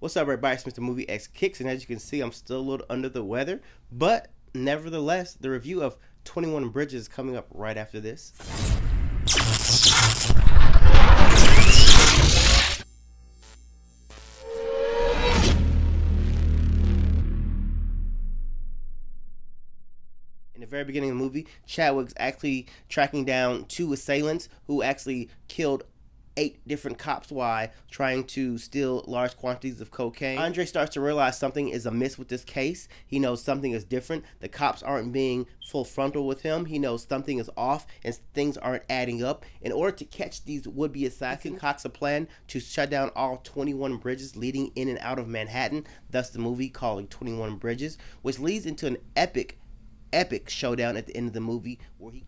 What's up, everybody? It's Mr. Movie X Kicks, and as you can see, I'm still a little under the weather, but nevertheless, the review of 21 Bridges is coming up right after this. In the very beginning of the movie, Chadwick's actually tracking down two assailants who actually killed 8 different cops while trying to steal large quantities of cocaine. Andre starts to realize something is amiss with this case. He knows something is different. The cops aren't being full frontal with him. He knows something is off and things aren't adding up. In order to catch these would-be assassins, he concocts a plan to shut down all 21 bridges leading in and out of Manhattan, thus the movie calling 21 Bridges, which leads into an epic showdown at the end of the movie where he...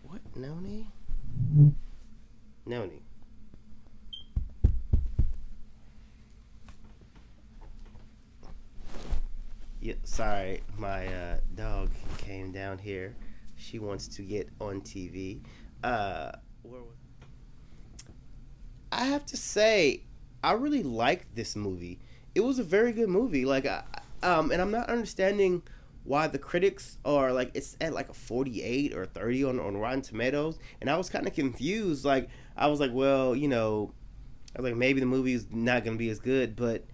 What? Noni? Noni. Yeah, sorry, my dog came down here. She wants to get on TV. I have to say, I really liked this movie. It was a very good movie. And I'm not understanding why the critics are like, it's at like a 48 or 30 on Rotten Tomatoes, and I was kind of confused. Like, I was like, well, I was like, maybe the movie is not gonna be as good, but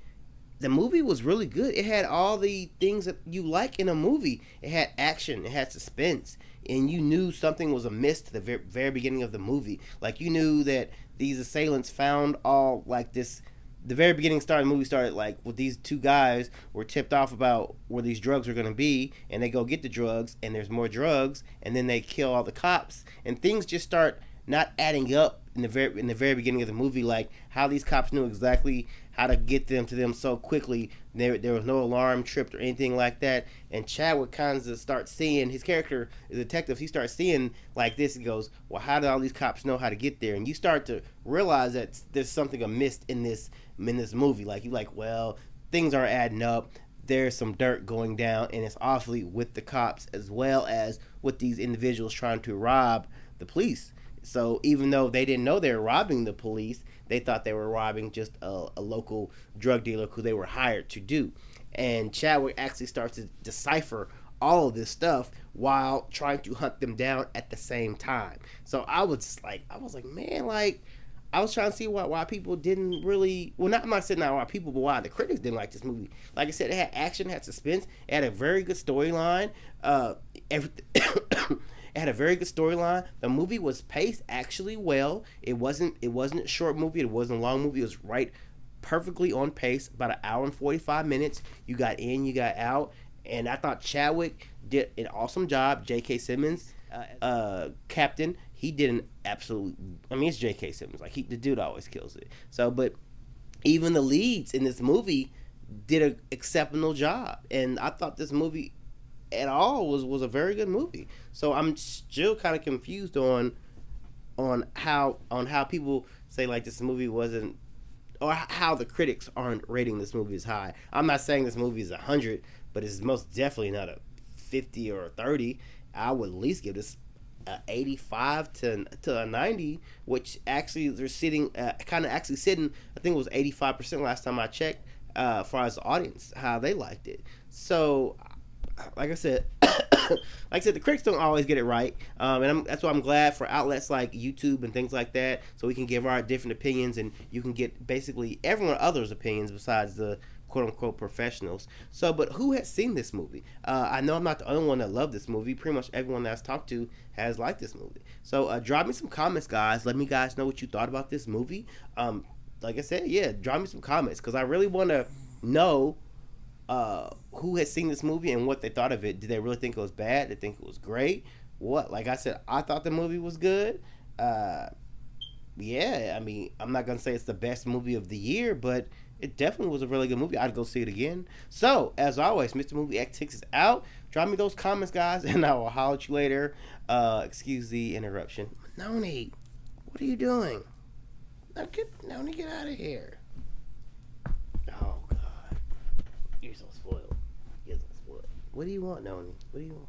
the movie was really good. It had all the things that you like in a movie. It had action, it had suspense, and you knew something was amiss to the very beginning of the movie. Like, you knew that these assailants found all like this. The very beginning the movie started like with these two guys were tipped off about where these drugs are going to be, and they go get the drugs, and there's more drugs, and then they kill all the cops, and things just start not adding up in the very beginning of the movie, like how these cops knew exactly how to get them to them so quickly. There was no alarm tripped or anything like that, and Chadwick kind of starts seeing, his character is a detective, he starts seeing like this, he goes, well, how did all these cops know how to get there? And you start to realize that there's something amiss in this movie. Like, you like, well, things aren't adding up, there's some dirt going down, and it's awfully with the cops as well as with these individuals trying to rob the police. So even though they didn't know they were robbing the police, they thought they were robbing just a local drug dealer who they were hired to do. And Chadwick actually starts to decipher all of this stuff while trying to hunt them down at the same time. So I was like, man, like, I was trying to see why people didn't really... Well, I'm not saying not why people, but why the critics didn't like this movie. Like I said, it had action, it had suspense, it had a very good storyline. It had a very good storyline. The movie was paced actually well. It wasn't a short movie. It wasn't a long movie. It was right perfectly on pace, about an hour and 45 minutes. You got in, you got out. And I thought Chadwick did an awesome job. J.K. Simmons, Captain, he did an absolute... I mean, it's J.K. Simmons. Like, the dude always kills it. So, but even the leads in this movie did an exceptional job. And I thought this movie at all was a very good movie. So I'm still kind of confused on how people say like this movie wasn't, or how the critics aren't rating this movie as high. I'm not saying this movie is 100, but it's most definitely not a 50 or a 30. I would at least give this a 85 to a 90, which actually they're sitting sitting. I think it was 85% last time I checked, as far as the audience, how they liked it. So, like I said, the critics don't always get it right, that's why I'm glad for outlets like YouTube and things like that, so we can give our different opinions, and you can get basically everyone other's opinions besides the quote-unquote professionals. So, but who has seen this movie? I know I'm not the only one that loved this movie. Pretty much everyone that I've talked to has liked this movie. So, drop me some comments, guys. Let me guys know what you thought about this movie. Like I said, yeah, drop me some comments, because I really want to know who had seen this movie and what they thought of it. Did they really think it was bad? Did they think it was great? What? Like I said, I thought the movie was good. Yeah, I mean, I'm not going to say it's the best movie of the year, but it definitely was a really good movie. I'd go see it again. So, as always, Mr. Movie X is out. Drop me those comments, guys, and I will holler at you later. Excuse the interruption. Noni, what are you doing? Noni, get out of here. Oh, God. You're so spoiled. What do you want, Noni? What do you want?